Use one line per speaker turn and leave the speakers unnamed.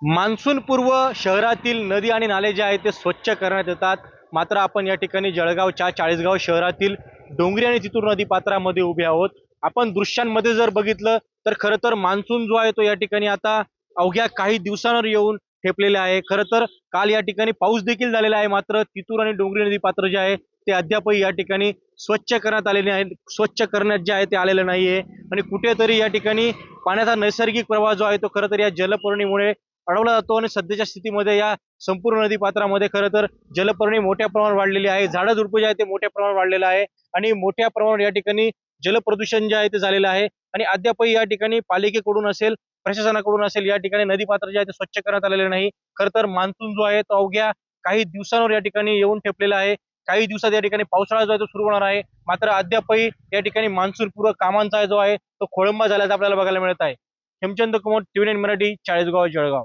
Monsoon पूर्व शहरातील नदी आणि नाले जे आहेत ते स्वच्छ करण्यात येतात. मात्र आपण या ठिकाणी जळगावच्या चाळीसगाव शहरातील डोंगरी आणि चितूर नदी पात्रामध्ये उभे आहोत. आपण दृश्यांमध्ये जर बघितलं तर खरं तर मान्सून जो आहे तो या ठिकाणी आता अवघ्या काही दिवसांवर येऊन ठेपलेला आहे. खरं तर काल या ठिकाणी पाऊस देखील झालेला आहे. मात्र चितूर आणि डोंगरी नदी पात्र जे आहे ते अद्यापही या ठिकाणी स्वच्छ करण्यात आलेले आहे. स्वच्छ करण्यात जे आहे ते आलेलं नाहीये आणि कुठेतरी या ठिकाणी पाण्याचा नैसर्गिक प्रवाह जो आहे तो खरं तर या जलपर्णीमुळे अडवला जातो आणि सध्याच्या स्थितीमध्ये या संपूर्ण नदी पात्रामध्ये खरं तर जलपर्णी मोठ्या प्रमाणावर वाढलेली आहे. झाडं झुडपं जे आहे ते मोठ्या प्रमाणावर वाढलेलं आहे आणि मोठ्या प्रमाणावर या ठिकाणी जलप्रदूषण जे आहे ते झालेलं आहे आणि अद्यापही या ठिकाणी पालिकेकडून असेल, प्रशासनाकडून असेल, या ठिकाणी नदी पात्र जे आहे ते स्वच्छ करण्यात आलेले नाही. खरं तर मान्सून जो आहे तो अवघ्या काही दिवसांवर या ठिकाणी येऊन ठेपलेला आहे. काही दिवसात या ठिकाणी पावसाळा जो आहे तो सुरू होणार आहे. मात्र अद्यापही या ठिकाणी मान्सून पूर्व कामांचा जो आहे तो खोळंबा झाल्याचं आपल्याला बघायला मिळत आहे. हेमचंद कुमार, टीव्ही 9 मराठी, चाळीसगाव, जळगाव.